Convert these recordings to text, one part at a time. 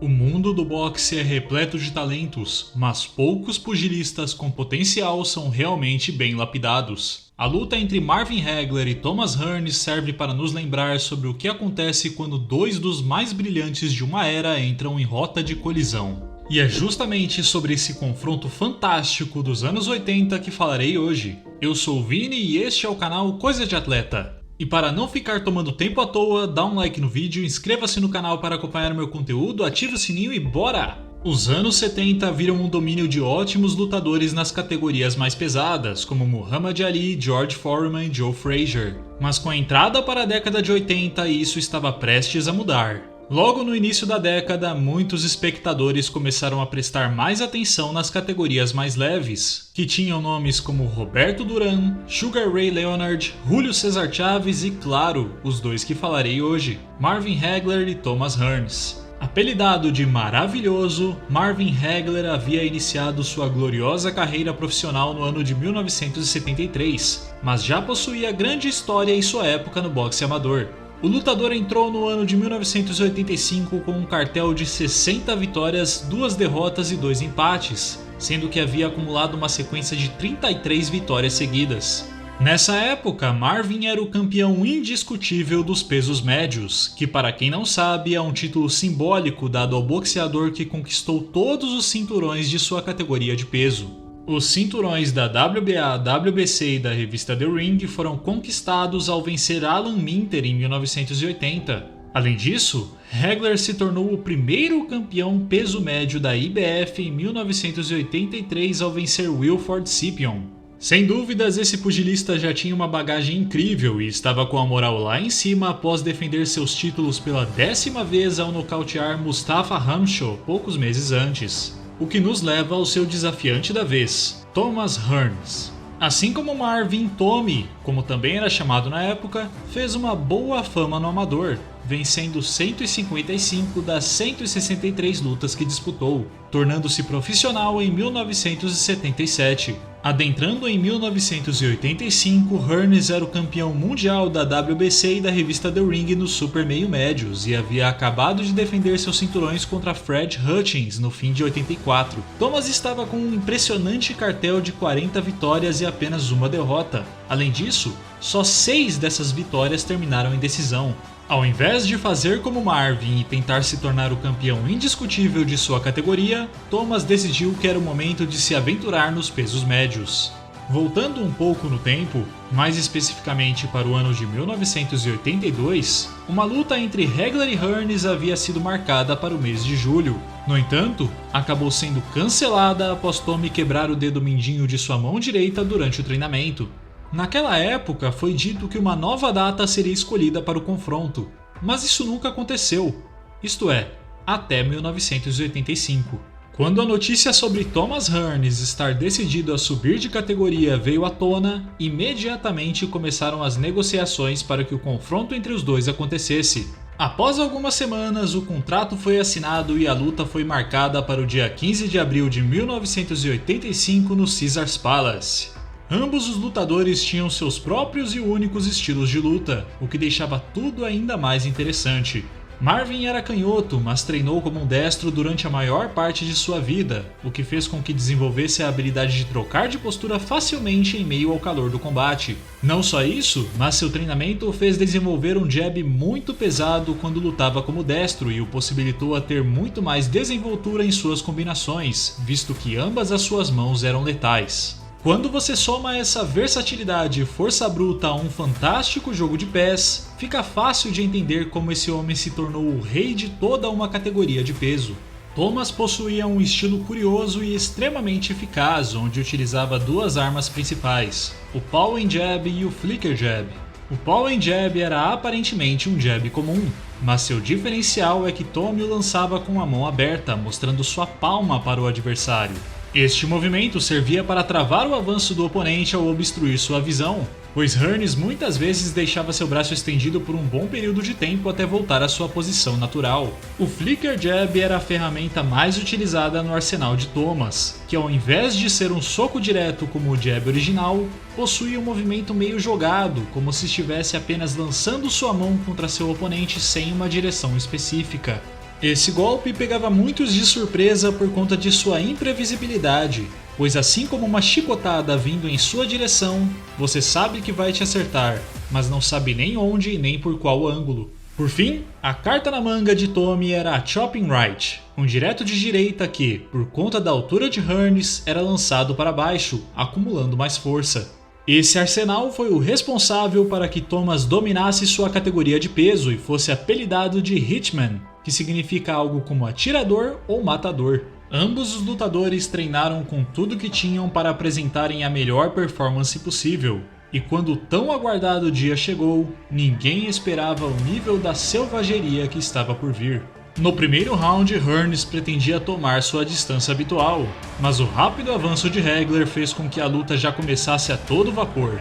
O mundo do boxe é repleto de talentos, mas poucos pugilistas com potencial são realmente bem lapidados. A luta entre Marvin Hagler e Thomas Hearns serve para nos lembrar sobre o que acontece quando dois dos mais brilhantes de uma era entram em rota de colisão. E é justamente sobre esse confronto fantástico dos anos 80 que falarei hoje. Eu sou o Vini e este é o canal Coisa de Atleta. E para não ficar tomando tempo à toa, dá um like no vídeo, inscreva-se no canal para acompanhar meu conteúdo, ative o sininho e bora! Os anos 70 viram um domínio de ótimos lutadores nas categorias mais pesadas, como Muhammad Ali, George Foreman e Joe Frazier. Mas com a entrada para a década de 80, isso estava prestes a mudar. Logo no início da década, muitos espectadores começaram a prestar mais atenção nas categorias mais leves, que tinham nomes como Roberto Duran, Sugar Ray Leonard, Julio César Chávez e, claro, os dois que falarei hoje, Marvin Hagler e Thomas Hearns. Apelidado de Maravilhoso, Marvin Hagler havia iniciado sua gloriosa carreira profissional no ano de 1973, mas já possuía grande história em sua época no boxe amador. O lutador entrou no ano de 1985 com um cartel de 60 vitórias, 2 derrotas e 2 empates, sendo que havia acumulado uma sequência de 33 vitórias seguidas. Nessa época, Marvin era o campeão indiscutível dos pesos médios, que para quem não sabe é um título simbólico dado ao boxeador que conquistou todos os cinturões de sua categoria de peso. Os cinturões da WBA, WBC e da revista The Ring foram conquistados ao vencer Alan Minter em 1980. Além disso, Hagler se tornou o primeiro campeão peso médio da IBF em 1983 ao vencer Wilford Scipion. Sem dúvidas, esse pugilista já tinha uma bagagem incrível e estava com a moral lá em cima após defender seus títulos pela 10ª vez ao nocautear Mustafa Ramshaw poucos meses antes. O que nos leva ao seu desafiante da vez, Thomas Hearns. Assim como Marvin, Tommy, como também era chamado na época, fez uma boa fama no amador, vencendo 155 das 163 lutas que disputou, tornando-se profissional em 1977. Adentrando em 1985, Hearns era o campeão mundial da WBC e da revista The Ring nos super meio médios e havia acabado de defender seus cinturões contra Fred Hutchins no fim de 84. Thomas estava com um impressionante cartel de 40 vitórias e apenas uma derrota. Além disso, só 6 dessas vitórias terminaram em decisão. Ao invés de fazer como Marvin e tentar se tornar o campeão indiscutível de sua categoria, Thomas decidiu que era o momento de se aventurar nos pesos médios. Voltando um pouco no tempo, mais especificamente para o ano de 1982, uma luta entre Hagler e Hearns havia sido marcada para o mês de julho. No entanto, acabou sendo cancelada após Tommy quebrar o dedo mindinho de sua mão direita durante o treinamento. Naquela época foi dito que uma nova data seria escolhida para o confronto, mas isso nunca aconteceu, isto é, até 1985. Quando a notícia sobre Thomas Hearns estar decidido a subir de categoria veio à tona, imediatamente começaram as negociações para que o confronto entre os dois acontecesse. Após algumas semanas, o contrato foi assinado e a luta foi marcada para o dia 15 de abril de 1985 no Caesars Palace. Ambos os lutadores tinham seus próprios e únicos estilos de luta, o que deixava tudo ainda mais interessante. Marvin era canhoto, mas treinou como um destro durante a maior parte de sua vida, o que fez com que desenvolvesse a habilidade de trocar de postura facilmente em meio ao calor do combate. Não só isso, mas seu treinamento o fez desenvolver um jab muito pesado quando lutava como destro e o possibilitou a ter muito mais desenvoltura em suas combinações, visto que ambas as suas mãos eram letais. Quando você soma essa versatilidade e força bruta a um fantástico jogo de pés, fica fácil de entender como esse homem se tornou o rei de toda uma categoria de peso. Thomas possuía um estilo curioso e extremamente eficaz, onde utilizava 2 armas principais, o Pow and Jab e o Flicker Jab. O Pow and Jab era aparentemente um jab comum, mas seu diferencial é que Tommy o lançava com a mão aberta, mostrando sua palma para o adversário. Este movimento servia para travar o avanço do oponente ao obstruir sua visão, pois Hearns muitas vezes deixava seu braço estendido por um bom período de tempo até voltar à sua posição natural. O Flicker Jab era a ferramenta mais utilizada no arsenal de Thomas, que ao invés de ser um soco direto como o jab original, possuía um movimento meio jogado, como se estivesse apenas lançando sua mão contra seu oponente sem uma direção específica. Esse golpe pegava muitos de surpresa por conta de sua imprevisibilidade, pois assim como uma chicotada vindo em sua direção, você sabe que vai te acertar, mas não sabe nem onde nem por qual ângulo. Por fim, a carta na manga de Tommy era a Chopping Right, um direto de direita que, por conta da altura de Hearns, era lançado para baixo, acumulando mais força. Esse arsenal foi o responsável para que Thomas dominasse sua categoria de peso e fosse apelidado de Hitman, que significa algo como atirador ou matador. Ambos os lutadores treinaram com tudo que tinham para apresentarem a melhor performance possível. E quando o tão aguardado dia chegou, ninguém esperava o nível da selvageria que estava por vir. No primeiro round, Hearns pretendia tomar sua distância habitual, mas o rápido avanço de Hagler fez com que a luta já começasse a todo vapor.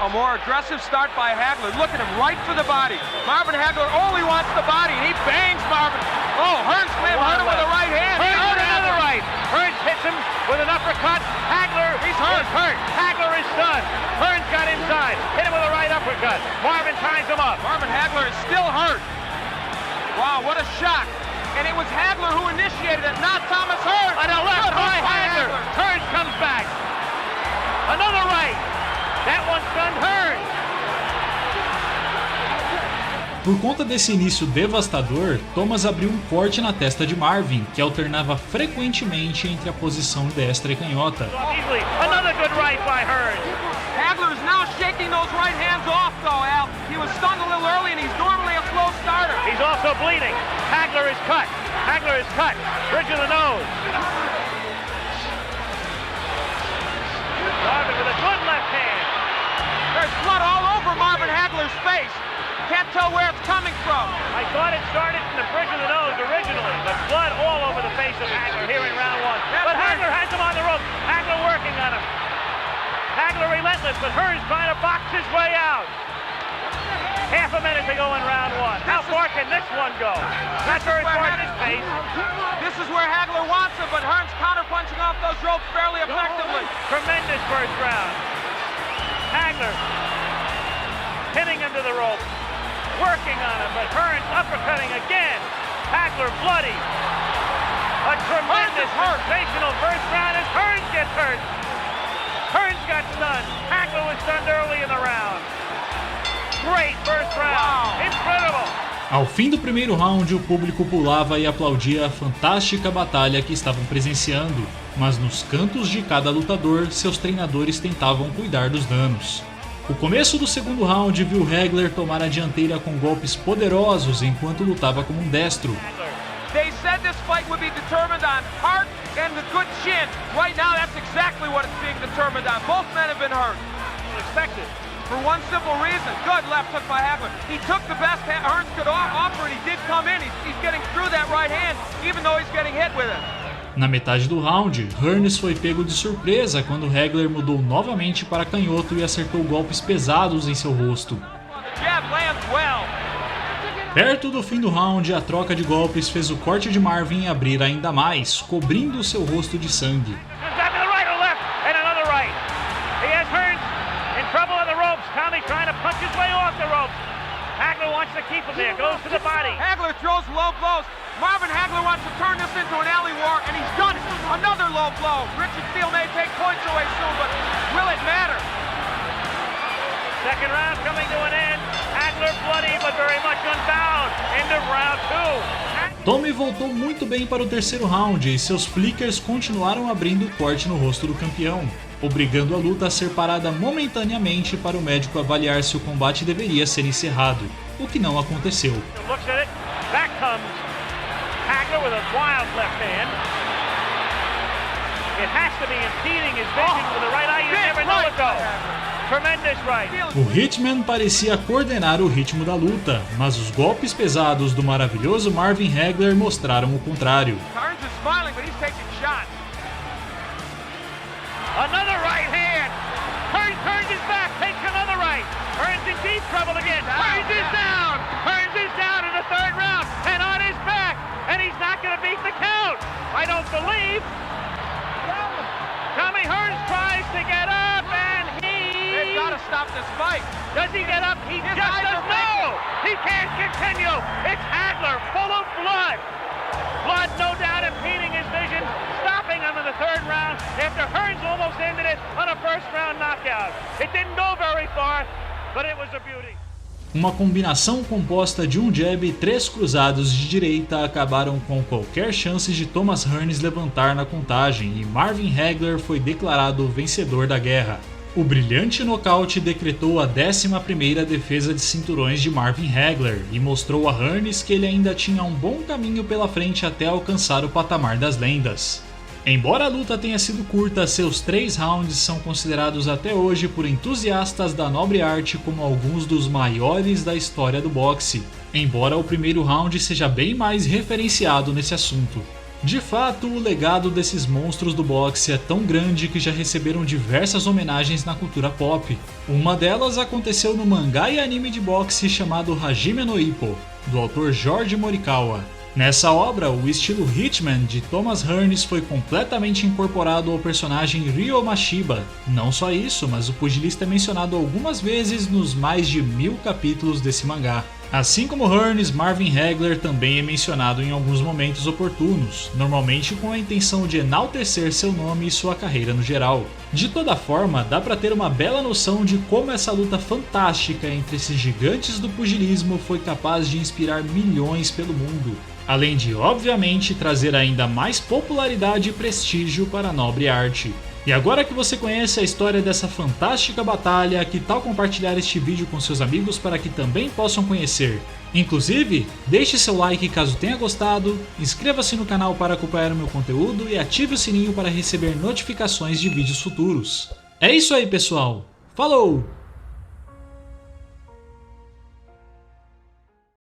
A more aggressive start by Hagler. Look at him, right for the body. Marvin Hagler only wants the body, and he bangs Marvin. Oh, Hearns may have hurt him with a right hand. Hearns hurt another right. Hearns hits him with an uppercut. Hagler, he's hurt. Hagler is stunned. Hearns got inside, hit him with a right uppercut. Marvin ties him up. Marvin Hagler is still hurt. Wow, what a shock. And it was Hagler who initiated it, not Thomas Hearns. On the left by Hagler. Hearns comes back. Another right. That one stunned Hearns. Por conta desse início devastador, Thomas abriu um corte na testa de Marvin, que alternava frequentemente entre a posição destra e canhota. Another good right by Hearns. Hagler is now shaking those right hands off though, Al. He was stunned a little early and he's normally a slow starter. He's also bleeding. Hagler is cut. Hagler is cut. Bridge of the nose. Marvin with a good left hand. There's blood all over Marvin Hagler's face. Can't tell where it's coming from. I thought it started from the bridge of the nose originally, but blood all over the face of Hagler here in round one. But Hagler has him on the rope. Hagler working on him. Hagler relentless, but Hearns trying to box his way out. Half a minute to go in round one. How far can this one go? Not very far in his face. This is where Hagler wants it, but Hearns counterpunching off those ropes fairly effectively. Tremendous first round. Hagler pinning him to the rope, working on him, but Hearns uppercutting again. Hagler bloody. A tremendous, sensational first round as Hearns gets hurt. Hearns got stunned. Hagler was stunned early in the round. Great first round. Wow. Incredible. Ao fim do primeiro round, o público pulava e aplaudia a fantástica batalha que estavam presenciando, mas nos cantos de cada lutador, seus treinadores tentavam cuidar dos danos. O começo do segundo round viu Hagler tomar a dianteira com golpes poderosos enquanto lutava como um destro. They said this fight would be determined on heart and the good chin. Right now, that's exactly what it's being determined on. Both men have been hurt. Expected. For one simple reason. Good left hook by Hagler. He took the best Hearns could offer and he did come in. He's getting through that right hand, even though he's getting hit with it. Na metade do round, Hearns foi pego de surpresa quando Hagler mudou novamente para canhoto e acertou golpes pesados em seu rosto. Perto do fim do round, a troca de golpes fez o corte de Marvin abrir ainda mais, cobrindo seu rosto de sangue. Hagler wants to keep him there, goes to the body. Hagler throws low blows. Marvin Hagler wants to turn this into an alley war, and he's done it. Another low blow. Richard Steele may take points away soon, but will it matter? Second round coming to an end. Hagler bloody, but very much unbound. End of round two. Tommy voltou muito bem para o terceiro round e seus flickers continuaram abrindo o corte no rosto do campeão, obrigando a luta a ser parada momentaneamente para o médico avaliar se o combate deveria ser encerrado, o que não aconteceu. O Hitman parecia coordenar o ritmo da luta, mas os golpes pesados do maravilhoso Marvin Hagler mostraram o contrário. Another right hand. Hearns turns his back, takes another right. Hearns in deep trouble again. Hearns is down. Hearns is down in the third round and on his back, and he's not going to beat the count. I don't believe. Tommy Hearns tries to get up, and they've got to stop this fight. Does he get up? He just does no! He can't continue! It's Hagler, full of blood! Blood no doubt impeding his vision, stopping him in the third round after Hearns almost ended it on a first round knockout. It didn't go very far, but it was a beauty. Uma combinação composta de um jab e 3 cruzados de direita acabaram com qualquer chance de Thomas Hearns levantar na contagem e Marvin Hagler foi declarado vencedor da guerra. O brilhante nocaute decretou a 11ª defesa de cinturões de Marvin Hagler e mostrou a Hearns que ele ainda tinha um bom caminho pela frente até alcançar o patamar das lendas. Embora a luta tenha sido curta, seus 3 rounds são considerados até hoje por entusiastas da nobre arte como alguns dos maiores da história do boxe, embora o primeiro round seja bem mais referenciado nesse assunto. De fato, o legado desses monstros do boxe é tão grande que já receberam diversas homenagens na cultura pop. Uma delas aconteceu no mangá e anime de boxe chamado Hajime no Ippo, do autor George Morikawa. Nessa obra, o estilo Hitman de Thomas Hearns foi completamente incorporado ao personagem Ryo Mashiba. Não só isso, mas o pugilista é mencionado algumas vezes nos mais de 1000 capítulos desse mangá. Assim como Hearns, Marvin Hagler também é mencionado em alguns momentos oportunos, normalmente com a intenção de enaltecer seu nome e sua carreira no geral. De toda forma, dá pra ter uma bela noção de como essa luta fantástica entre esses gigantes do pugilismo foi capaz de inspirar milhões pelo mundo, além de, obviamente, trazer ainda mais popularidade e prestígio para a nobre arte. E agora que você conhece a história dessa fantástica batalha, que tal compartilhar este vídeo com seus amigos para que também possam conhecer? Inclusive, deixe seu like caso tenha gostado, inscreva-se no canal para acompanhar o meu conteúdo e ative o sininho para receber notificações de vídeos futuros. É isso aí, pessoal! Falou!